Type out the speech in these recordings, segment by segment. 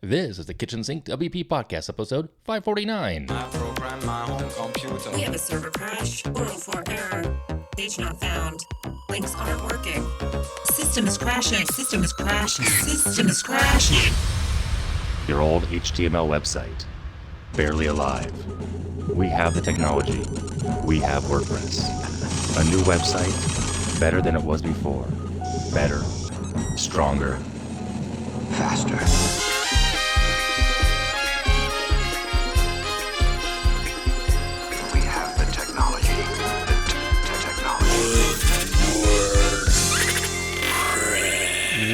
This is the Kitchen Sink WP Podcast, episode 549. I program my home computer. We have a server crash, 404 error, page not found, links aren't working, system is crashing, system is crashing, system is crashing. Your old HTML website, barely alive. We have the technology. We have WordPress. A new website, better than it was before. Better, stronger, faster.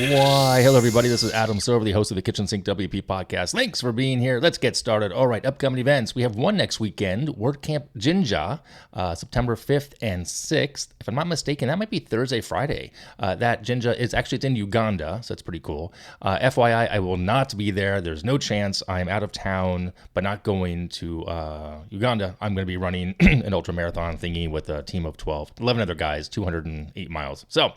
Why, hello everybody, this is Adam Silver, the host of the Kitchen Sink WP Podcast. Thanks for being here. Let's get started. All right, upcoming events. We have one next weekend, WordCamp Jinja, September 5th and 6th. If I'm not mistaken, that might be Thursday, Friday. That Jinja is actually, it's in Uganda, so that's pretty cool. FYI, I will not be there. There's no chance. I'm out of town, but not going to Uganda. I'm going to be running an ultra marathon thingy with a team of 11 other guys, 208 miles. So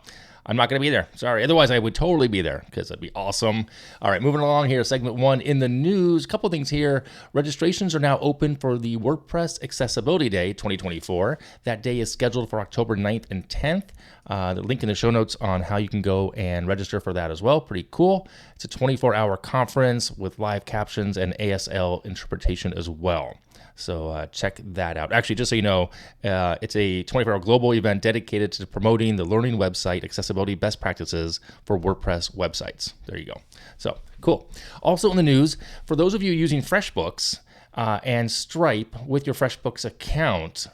I'm not going to be there. Sorry. Otherwise, I would totally be there because that'd be awesome. All right, moving along here. Segment 1 in the news. A couple things here. Registrations are now open for the WordPress Accessibility Day 2024. That day is scheduled for October 9th and 10th. The link in the show notes on how you can go and register for that as well. Pretty cool. It's a 24-hour conference with live captions and ASL interpretation as well. So check that out. Actually, just so you know, it's a 24-hour global event dedicated to promoting the learning website accessibility best practices for WordPress websites. There you go. So cool. Also in the news, for those of you using FreshBooks and Stripe with your FreshBooks account,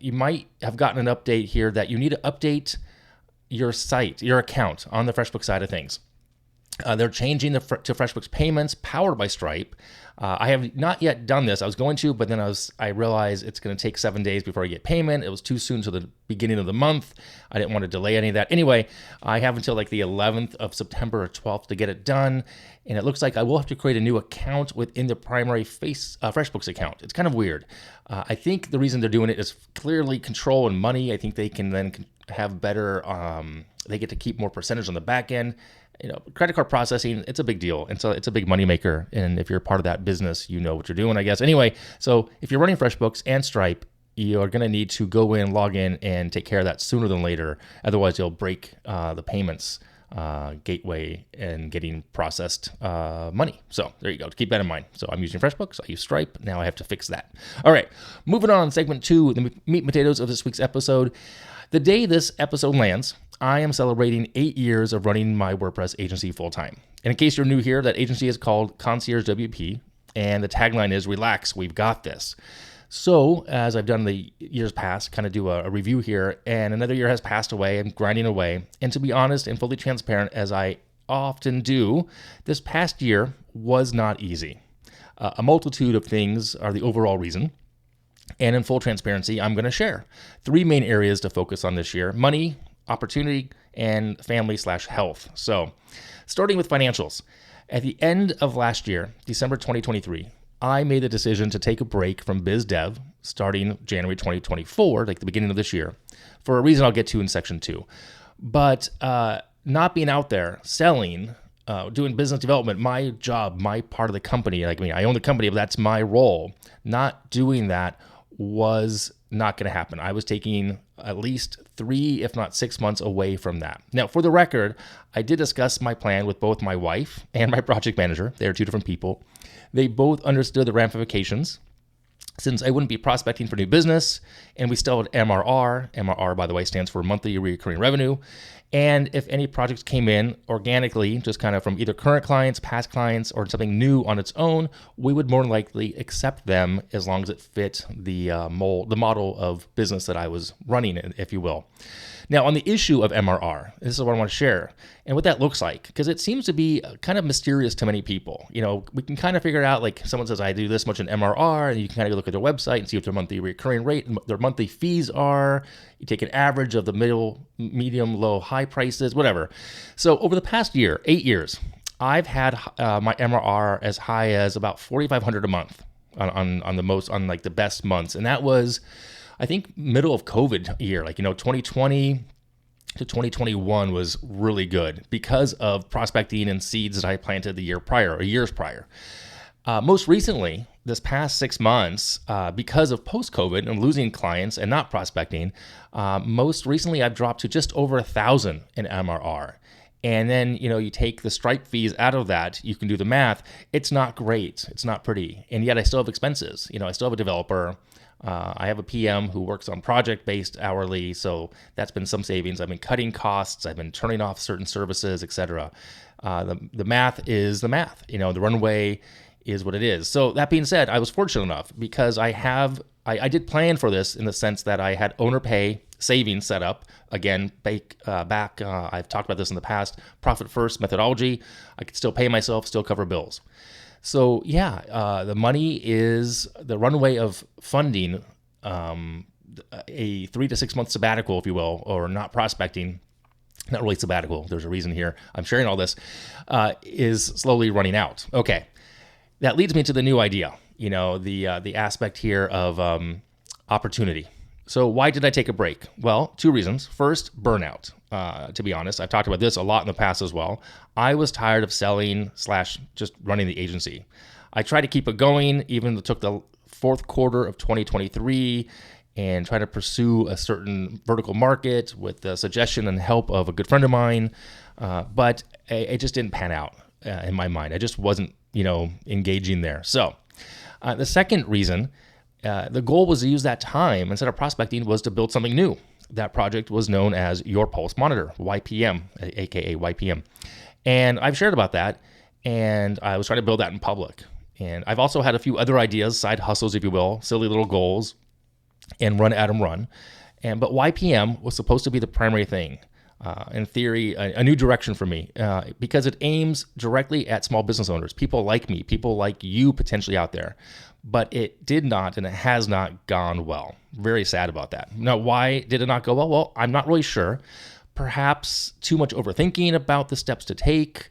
you might have gotten an update here that you need to update your site, your account on the FreshBooks side of things. They're changing to FreshBooks payments powered by Stripe. I have not yet done this. I was going to, but then I realized it's going to take 7 days before I get payment. It was too soon to the beginning of the month. I didn't want to delay any of that. Anyway, I have until like the 11th of September or 12th to get it done. And it looks like I will have to create a new account within the primary FreshBooks account. It's kind of weird. I think the reason they're doing it is clearly control and money. I think they can then have better, they get to keep more percentage on the back end. You know, credit card processing, it's a big deal. And so it's a big moneymaker. And if you're part of that business, you know what you're doing, I guess. Anyway, so if you're running FreshBooks and Stripe, you're going to need to go in, log in, and take care of that sooner than later. Otherwise, you'll break the payments gateway and getting processed money. So there you go. Keep that in mind. So I'm using FreshBooks. I use Stripe. Now I have to fix that. All right. Moving on. Segment 2, the meat and potatoes of this week's episode. The day this episode lands, I am celebrating 8 years of running my WordPress agency full-time. And in case you're new here, that agency is called Concierge WP, and the tagline is, relax, we've got this. So, as I've done in the years past, kind of do a review here, and another year has passed away. I'm grinding away. And to be honest and fully transparent, as I often do, this past year was not easy. A multitude of things are the overall reason. And in full transparency, I'm going to share 3 main areas to focus on this year: money, opportunity, and family/health. So starting with financials. At the end of last year, December 2023, I made the decision to take a break from biz dev starting January 2024, like the beginning of this year, for a reason I'll get to in section 2. But not being out there selling, doing business development, my job, my part of the company, like I own the company, but that's my role. Not doing that was not going to happen. I was taking at least 3, if not 6 months away from that. Now, for the record, I did discuss my plan with both my wife and my project manager. They are 2 different people. They both understood the ramifications, since I wouldn't be prospecting for new business, and we still had MRR. MRR, by the way, stands for monthly recurring revenue. And if any projects came in organically, just kind of from either current clients, past clients, or something new on its own, we would more likely accept them as long as it fit the model of business that I was running, if you will. Now, on the issue of MRR, this is what I want to share and what that looks like, because it seems to be kind of mysterious to many people. You know, we can kind of figure it out, like someone says, I do this much in MRR, and you can kind of look at their website and see what their monthly recurring rate and their monthly fees are. You take an average of the middle, medium, low, high prices, whatever. So over the past year, 8 years, I've had my MRR as high as about $4,500 a month on like the best months. And that was, I think, middle of COVID year, like, 2020, to 2021 was really good because of prospecting and seeds that I planted the year prior, or years prior. Most recently, this past 6 months, because of post-COVID and losing clients and not prospecting, most recently I've dropped to just over 1,000 in MRR. And then, you take the Stripe fees out of that, you can do the math. It's not great. It's not pretty. And yet I still have expenses. I still have a developer. I have a PM who works on project-based hourly. So that's been some savings. I've been cutting costs. I've been turning off certain services, etc. The math is the math. The runway is what it is. So that being said, I was fortunate enough because I did plan for this in the sense that I had owner pay savings set up. Again, back, I've talked about this in the past, profit first methodology. I could still pay myself, still cover bills. So yeah, the money is the runway of funding a 3 to 6 month sabbatical, if you will, or not prospecting. Not really sabbatical. There's a reason here. I'm sharing all this, is slowly running out. Okay. That leads me to the new idea, the aspect here of opportunity. So why did I take a break? Well, 2 reasons. First, burnout. To be honest, I've talked about this a lot in the past as well. I was tired of selling / just running the agency. I tried to keep it going, even though it took the fourth quarter of 2023 and try to pursue a certain vertical market with the suggestion and help of a good friend of mine. But it just didn't pan out in my mind. I just wasn't engaging there. So the second reason, the goal was to use that time instead of prospecting was to build something new. That project was known as Your Pulse Monitor, YPM, aka YPM. And I've shared about that, and I was trying to build that in public. And I've also had a few other ideas, side hustles, if you will, silly little goals, and run, Adam, run. But YPM was supposed to be the primary thing. In theory, a new direction for me, because it aims directly at small business owners, people like me, people like you potentially out there. But it did not, and it has not gone well. Very sad about that. Now, why did it not go well? Well, I'm not really sure. Perhaps too much overthinking about the steps to take,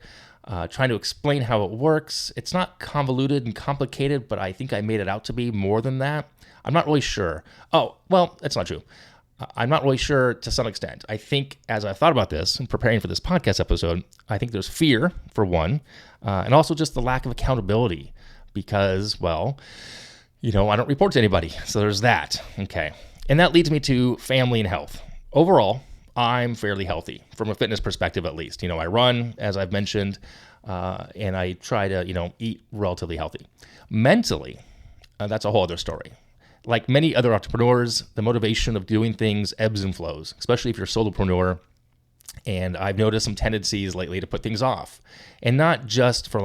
trying to explain how it works. It's not convoluted and complicated, but I think I made it out to be more than that. I'm not really sure. Oh, well, that's not true. I'm not really sure to some extent. I think as I thought about this and preparing for this podcast episode, I think there's fear, for one, and also just the lack of accountability because, well, I don't report to anybody. So there's that. Okay. And that leads me to family and health. Overall, I'm fairly healthy from a fitness perspective, at least. I run, as I've mentioned, and I try to, eat relatively healthy. Mentally, that's a whole other story. Like many other entrepreneurs, the motivation of doing things ebbs and flows, especially if you're a solopreneur. And I've noticed some tendencies lately to put things off. And not just for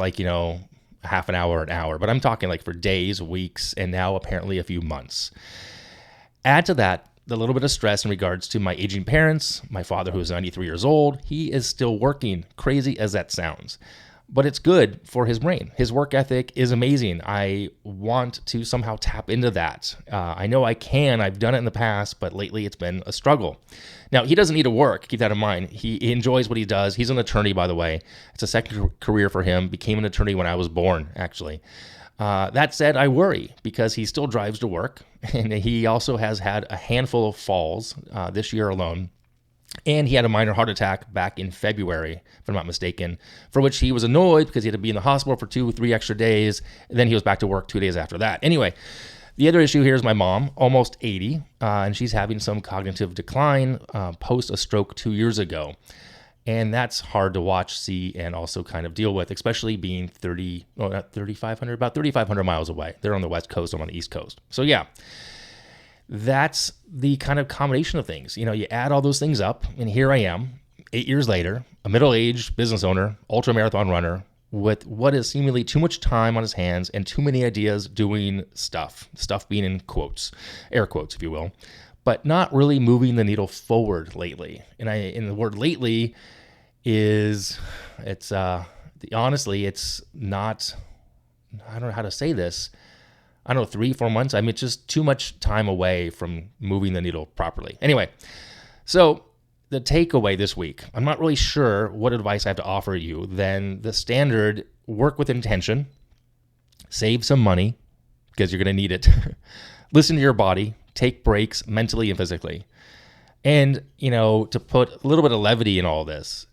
half an hour, but I'm talking like for days, weeks, and now apparently a few months. Add to that the little bit of stress in regards to my aging parents, my father who is 93 years old. He is still working, crazy as that sounds. But it's good for his brain. His work ethic is amazing. I want to somehow tap into that. I know I can. I've done it in the past, but lately it's been a struggle. Now, he doesn't need to work. Keep that in mind. He enjoys what he does. He's an attorney, by the way. It's a second career for him. Became an attorney when I was born, actually. That said, I worry because he still drives to work, and he also has had a handful of falls this year alone. And he had a minor heart attack back in February, if I'm not mistaken, for which he was annoyed because he had to be in the hospital for 2-3 extra days. And then he was back to work 2 days after that. Anyway, the other issue here is my mom, almost 80, and she's having some cognitive decline post a stroke 2 years ago. And that's hard to watch, see, and also kind of deal with, especially being about 3,500 miles away. They're on the West Coast, I'm on the East Coast. So yeah. That's the kind of combination of things. You add all those things up, and here I am, 8 years later, a middle-aged business owner, ultra-marathon runner, with what is seemingly too much time on his hands and too many ideas doing stuff being in quotes, air quotes, if you will, but not really moving the needle forward lately. And the word lately honestly, it's not, I don't know how to say this, I don't know, 3-4 months. I mean, it's just too much time away from moving the needle properly. Anyway, so the takeaway this week, I'm not really sure what advice I have to offer you than the standard: work with intention, save some money because you're going to need it, listen to your body, take breaks mentally and physically. And, to put a little bit of levity in all this,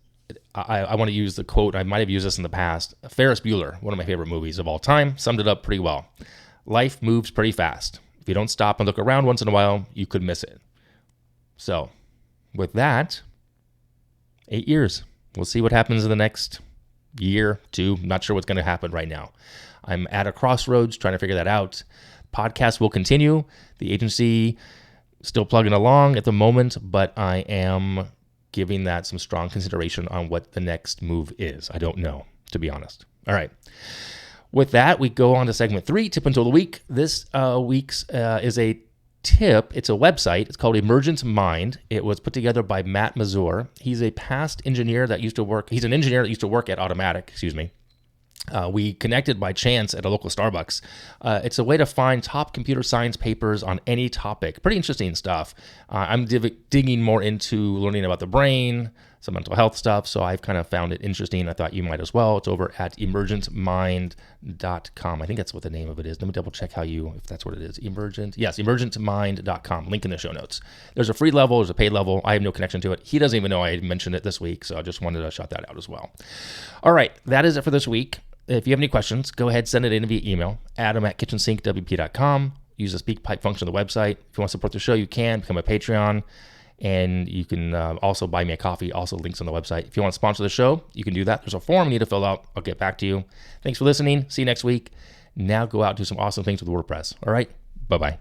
I want to use the quote. I might have used this in the past. Ferris Bueller, one of my favorite movies of all time, summed it up pretty well. Life moves pretty fast. If you don't stop and look around once in a while, you could miss it. So, with that, 8 years. We'll see what happens in the next year, 2. Not sure what's going to happen right now. I'm at a crossroads trying to figure that out. Podcast will continue. The agency still plugging along at the moment, but I am giving that some strong consideration on what the next move is. I don't know, to be honest. All right. With that, we go on to segment 3, Tip Until the Week. This week's is a tip. It's a website. It's called Emergent Mind. It was put together by Matt Mazur. He's a past engineer that used to work. He's an engineer that used to work at Automatic, We connected by chance at a local Starbucks. It's a way to find top computer science papers on any topic. Pretty interesting stuff. I'm digging more into learning about the brain, some mental health stuff, so I've kind of found it interesting. I thought you might as well. It's over at emergentmind.com. I think that's what the name of it is. Let me double check if that's what it is. emergentmind.com. Link in the show notes. There's a free level, there's a paid level. I have no connection to it. He doesn't even know I mentioned it this week, so I just wanted to shout that out as well. All right, that is it for this week. If you have any questions, go ahead, send it in via email, adam@KitchensinkWP.com. Use the speak pipe function on the website. If you want to support the show, you can become a Patreon, and you can also buy me a coffee. Also, links on the website. If you want to sponsor the show, you can do that. There's a form you need to fill out. I'll get back to you. Thanks for listening. See you next week. Now go out and do some awesome things with WordPress. All right? Bye-bye.